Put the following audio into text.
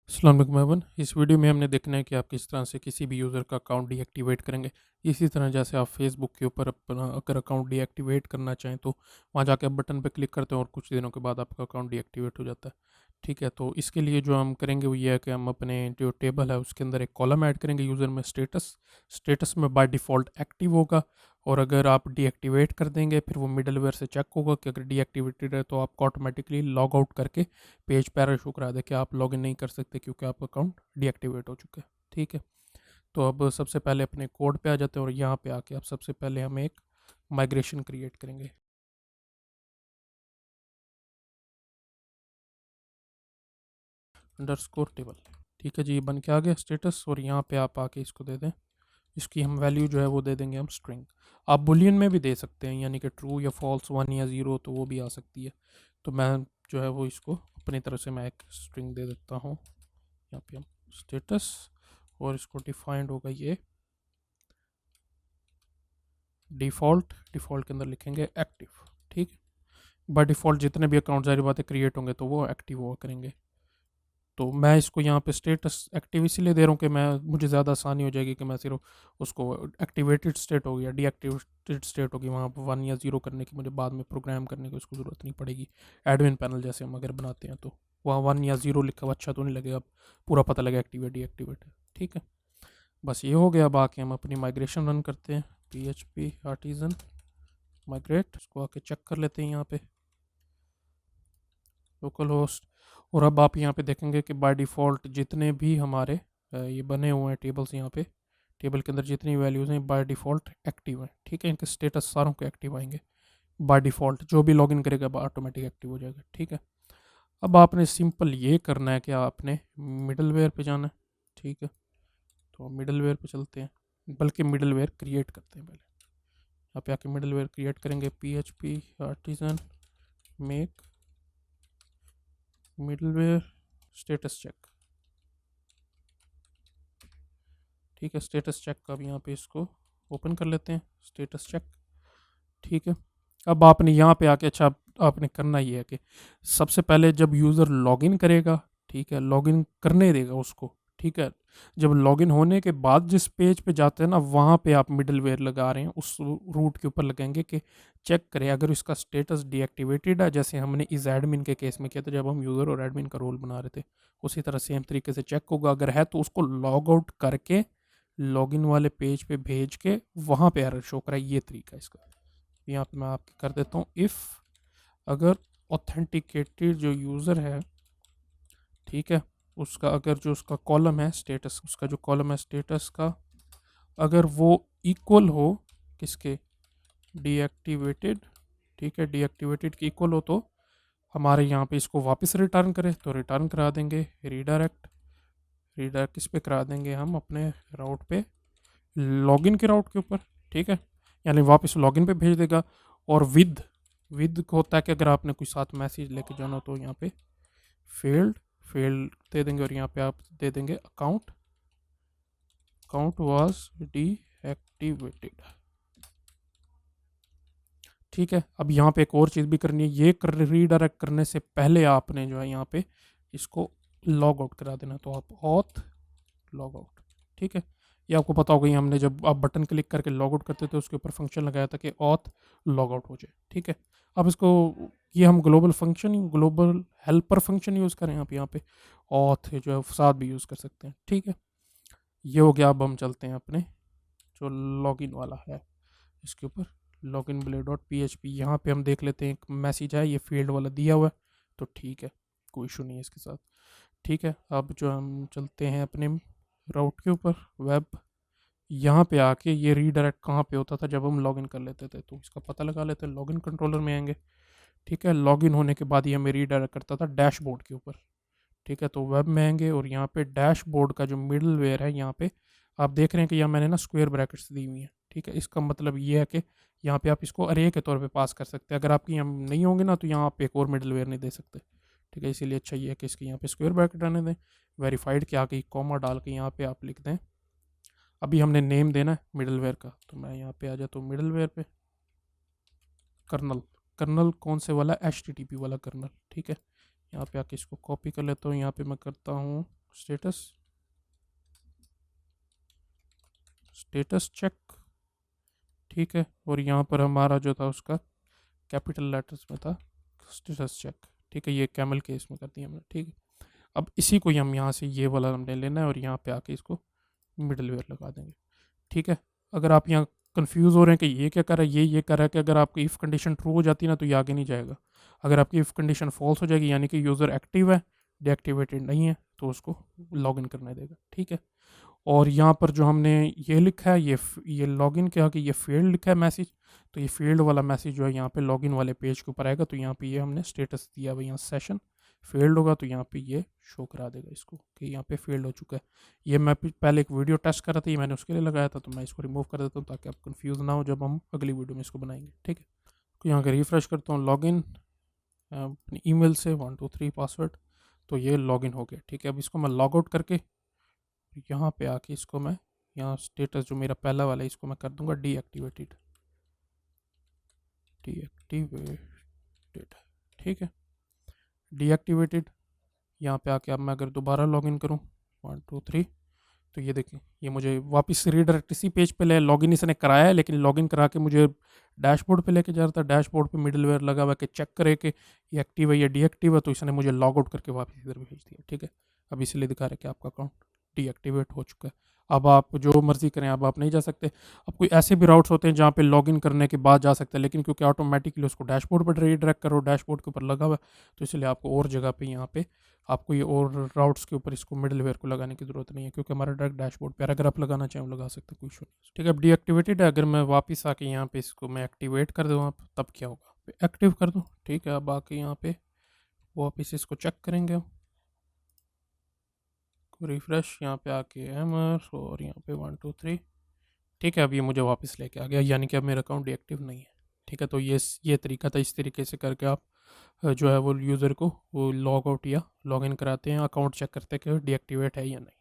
अस्सलाम वालेकुम एवरीवन। इस वीडियो में हमने देखना है कि आप किस तरह से किसी भी यूज़र का अकाउंट डीएक्टिवेट करेंगे। इसी तरह जैसे आप फेसबुक के ऊपर अपना अगर अकाउंट डीएक्टिवेट करना चाहें तो वहाँ जाके आप बटन पर क्लिक करते हैं और कुछ दिनों के बाद आपका अकाउंट डीएक्टिवेट हो जाता है। ठीक है, तो इसके लिए जो हम करेंगे वो ये है कि हम अपने जो टेबल है उसके अंदर एक कॉलम ऐड करेंगे यूज़र में स्टेटस। स्टेटस में बाय डिफ़ॉल्ट एक्टिव होगा, और अगर आप डीएक्टिवेट कर देंगे फिर वो मिडलवेयर से चेक होगा कि अगर डीएक्टिवेटेड है तो आपको ऑटोमेटिकली लॉग आउट करके पेज पर एरर शो करा दे कि आप लॉगिन नहीं कर सकते क्योंकि आपका अकाउंट डीएक्टिवेट हो चुका है। ठीक है, तो अब सबसे पहले अपने कोड पे आ जाते हैं और यहाँ पे आके अब सबसे पहले हम एक माइग्रेशन क्रिएट करेंगे। Underscore table. ठीक है जी, ये बन के आ गया स्टेटस, और यहाँ पे आप आके इसको दे दें। इसकी हम वैल्यू जो है वो दे देंगे हम स्ट्रिंग। आप बुलियन में भी दे सकते हैं, यानी कि ट्रू या फॉल्स, वन या ज़ीरो, तो वो भी आ सकती है। तो मैं जो है वो इसको अपनी तरफ से मैं एक स्ट्रिंग दे देता हूँ। यहाँ पे हम स्टेटस, और इसको डिफाइंड होगा ये डिफ़ॉल्ट। डिफ़ॉल्ट के अंदर लिखेंगे एक्टिव। ठीक है, बाय डिफ़ॉल्ट जितने भी अकाउंट सारी बातें क्रिएट होंगे तो वो एक्टिव हुआ करेंगे। तो मैं इसको यहाँ पे स्टेटस एक्टिव इसीलिए दे रहा हूँ कि मैं मुझे ज़्यादा आसानी हो जाएगी कि मैं सिर्फ उसको एक्टिवेटेड स्टेट होगी या डीएक्टिवेटेड स्टेट होगी, वहाँ पर वन या ज़ीरो करने की मुझे बाद में प्रोग्राम करने की उसको ज़रूरत नहीं पड़ेगी। एडमिन पैनल जैसे हम अगर बनाते हैं तो वहाँ वन या ज़ीरो लिखा हुआ अच्छा तो नहीं लगेगा, पूरा पता लगेगा एक्टिवेट डीएक्टिवेट है। ठीक है, बस ये हो गया। बाकी हम अपनी माइग्रेशन रन करते हैं। PHP आर्टिजन माइग्रेट, इसको आके चेक कर लेते हैं यहाँ पे लोकल होस्ट। और अब आप यहाँ पे देखेंगे कि बाय डिफ़ॉल्ट जितने भी हमारे ये बने हुए हैं टेबल्स, यहाँ पे टेबल के अंदर जितनी वैल्यूज़ हैं बाय डिफ़ॉल्ट एक्टिव हैं। ठीक है, इनके स्टेटस सारों के एक्टिव आएंगे बाय डिफ़ॉल्ट। जो भी लॉगिन करेगा ऑटोमेटिक एक्टिव हो जाएगा। ठीक है, अब आपने सिंपल ये करना है कि आपने मिडलवेयर पे जाना है। ठीक है, तो मिडलवेयर पे चलते हैं, बल्कि मिडलवेयर क्रिएट करते हैं पहले। यहाँ पे आके मिडलवेयर क्रिएट करेंगे। PHP artisan make middleware status check. ठीक है, स्टेटस चेक का भी यहाँ पे इसको ओपन कर लेते हैं, स्टेटस चेक। ठीक है, अब आपने यहाँ पे आके अच्छा आपने करना ये है कि सबसे पहले जब यूज़र लॉगिन करेगा, ठीक है, लॉगिन करने देगा उसको। ठीक है, जब लॉगिन होने के बाद जिस पेज पे जाते हैं ना, वहाँ पे आप मिडलवेयर लगा रहे हैं, उस रूट के ऊपर लगाएंगे कि चेक करें अगर इसका स्टेटस डीएक्टिवेटेड है, जैसे हमने इस एडमिन के केस में किया था जब हम यूज़र और एडमिन का रोल बना रहे थे, उसी तरह सेम तरीके से चेक होगा। अगर है तो उसको लॉग आउट करके लॉगिन वाले पेज पे भेज के वहाँ पे एरर शो कराए। ये तरीका है इसका। यहाँ पे मैं आपके कर देता हूँ इफ़ अगर ऑथेंटिकेटेड जो यूज़र है, ठीक है, उसका अगर जो उसका कॉलम है स्टेटस, उसका जो कॉलम है स्टेटस का, अगर वो इक्वल हो किसके, डीएक्टिवेटेड। ठीक है, डीएक्टिवेटेड की इक्वल हो तो हमारे यहाँ पे इसको वापस रिटर्न करे तो रिटर्न करा देंगे। रीडायरेक्ट, रीडायरेक्ट किस पे करा देंगे हम, अपने राउट पे, लॉगिन के राउट के ऊपर। ठीक है, यानी वापस लॉगिन पे भेज देगा। और विद विद होता है कि अगर आपने कोई साथ मैसेज लेके जाना तो यहाँ पे फेल्ड, फेल्ड दे देंगे, और यहाँ पे आप दे देंगे अकाउंट, अकाउंट वाज डीएक्टिवेटेड। ठीक है, अब यहाँ पे एक और चीज़ भी करनी है, ये कर रीडायरेक्ट करने से पहले आपने जो है यहाँ पे इसको लॉग आउट करा देना। तो आप ऑथ लॉग आउट। ठीक है, ये आपको पता होगा, हमने जब आप बटन क्लिक करके लॉग आउट करते थे उसके ऊपर फंक्शन लगाया था कि ऑथ लॉग आउट हो जाए। ठीक है, अब इसको ये हम global function, global helper function use करें आप यहाँ पे ऑथ जो है साथ भी यूज़ कर सकते हैं। ठीक है, ये हो गया। अब हम चलते हैं अपने जो लॉगिन वाला है इसके ऊपर, लॉगिन ब्ले डॉट PHP। यहाँ पे हम देख लेते हैं एक मैसेज है, ये फील्ड वाला दिया हुआ है, तो ठीक है, कोई इशू नहीं है इसके साथ। ठीक है, अब जो हम चलते हैं अपने राउट के ऊपर, वेब, यहाँ पे आके ये रीडायरेक्ट कहाँ पे होता था जब हम लॉगिन कर लेते थे, तो इसका पता लगा लेते हैं। लॉगिन कंट्रोलर में आएंगे। ठीक है, लॉगिन होने के बाद ये हमें रीडायरेक्ट करता था डैशबोर्ड के ऊपर। ठीक है, तो वेब में आएंगे और यहाँ पे डैशबोर्ड का जो मिडल वेयर है, यहाँ पे आप देख रहे हैं कि यहाँ मैंने ना स्क्वायर ब्रैकेट्स दी हुई हैं। ठीक है, इसका मतलब ये है कि यहाँ पे आप इसको अरे के तौर पे पास कर सकते हैं। अगर आपकी यहाँ नहीं होंगे ना तो यहाँ आप एक और मिडल वेयर नहीं दे सकते। ठीक है, इसीलिए अच्छा ये है कि इसके यहाँ पे स्क्वायर ब्रैकेट आने दें। वेरीफाइड के आगे कॉमा डाल के यहाँ पे आप लिख दें, अभी हमने नेम देना है मिडल वेयर का, तो मैं यहाँ पे आ जाता हूँ मिडल वेयर पे, कर्नल। कर्नल कौन से वाला, HTTP वाला कर्नल। ठीक है, यहाँ पे आके इसको कॉपी कर लेता हूँ, यहाँ पे मैं करता हूँ स्टेटस स्टेटस चेक, ठीक है। और यहाँ पर हमारा जो था उसका कैपिटल लेटर्स में था स्टेटस चेक, ठीक है। ये कैमल केस में कर दिया हमने, ठीक है। अब इसी को ही हम यहाँ से ये वाला हमने लेना है और यहाँ पे आके इसको मिडल वेयर लगा देंगे, ठीक है। अगर आप यहाँ कंफ्यूज हो रहे हैं कि ये क्या कर रहा है, ये कर रहा है कि अगर आपकी इफ़ कंडीशन ट्रू हो जाती है ना तो ये आगे नहीं जाएगा। अगर आपकी इफ़ कंडीशन फॉल्स हो जाएगी यानी कि यूज़र एक्टिव है, डीएक्टिवेटेड नहीं है, तो उसको लॉगिन करने देगा, ठीक है। और यहाँ पर जो हमने ये लिखा है, ये लॉगिन क्या कि ये फील्ड लिखा है मैसेज, तो ये फील्ड वाला मैसेज जो है यहाँ पे लॉगिन वाले पेज के ऊपर आएगा। तो यहाँ पे ये हमने स्टेटस दिया हुआ, यहाँ सेशन फेल्ड होगा तो यहाँ पे ये शो करा देगा इसको कि यहाँ पे फेल्ड हो चुका है। ये मैं पहले एक वीडियो टेस्ट कर रहा था, ये मैंने उसके लिए लगाया था, तो मैं इसको रिमूव कर देता हूँ ताकि आप कंफ्यूज ना हो जब हम अगली वीडियो में इसको बनाएंगे, ठीक है। तो यहाँ का रिफ्रेश करता हूँ, लॉगिन अपनी ईमेल से 123 पासवर्ड, तो ये लॉगिन हो गया, ठीक है। अब इसको मैं लॉग आउट करके यहाँ पे आके इसको मैं यहाँ स्टेटस जो मेरा पहला वाला है इसको मैं कर दूंगा डीएक्टिवेटेड, ठीक है, डीएक्टिवेटेड। यहाँ पे आके अब मैं अगर दोबारा लॉगिन करूँ 123, तो ये देखिए ये मुझे वापस रीडायरेक्ट इसी पेज पे ले, लॉगिन इसने कराया है लेकिन लॉगिन करा के मुझे डैशबोर्ड पे लेके जा रहा था। डैशबोर्ड पे मिडलवेयर लगा हुआ कि चेक करे कि ये एक्टिव है या डीएक्टिव है, तो इसने मुझे लॉग आउट करके वापस इधर भेज दिया, ठीक है। अब इसलिए दिखा रहा है कि आपका अकाउंट डीएक्टिवेट हो चुका है। अब आप जो मर्जी करें, अब आप नहीं जा सकते। अब कोई ऐसे भी राउट्स होते हैं जहाँ पे लॉगिन करने के बाद जा सकते हैं, लेकिन क्योंकि ऑटोमेटिकली उसको डैशबोर्ड पर रीडायरेक्ट करो, डैशबोर्ड के ऊपर लगा हुआ है, तो इसलिए आपको और जगह पे यहाँ पे आपको ये और राउट्स के ऊपर इसको मिडलवेयर को लगाने की ज़रूरत नहीं है, क्योंकि हमारा डायरेक्ट डैशबोर्ड पर अगर आप लगाना चाहें लगा सकते हैं, कोई इशू नहीं, ठीक है। अब डीएक्टिवेटेड है, अगर मैं वापस आके यहाँ पे इसको मैं एक्टिवेट कर दूँ आप, तब क्या होगा, एक्टिव कर दूँ, ठीक है। अब आके यहाँ पे वापस इसको चेक करेंगे हम, रिफ्रेश यहाँ पे आके एमर और यहाँ पे 123, ठीक है। अब ये मुझे वापस लेके आ गया, यानी कि अब मेरा अकाउंट डीएक्टिव नहीं है, ठीक है। तो ये तरीका था, इस तरीके से करके आप जो है वो यूज़र को वो लॉग आउट या लॉग इन कराते हैं, अकाउंट चेक करते हैं कि डीएक्टिवेट है या नहीं।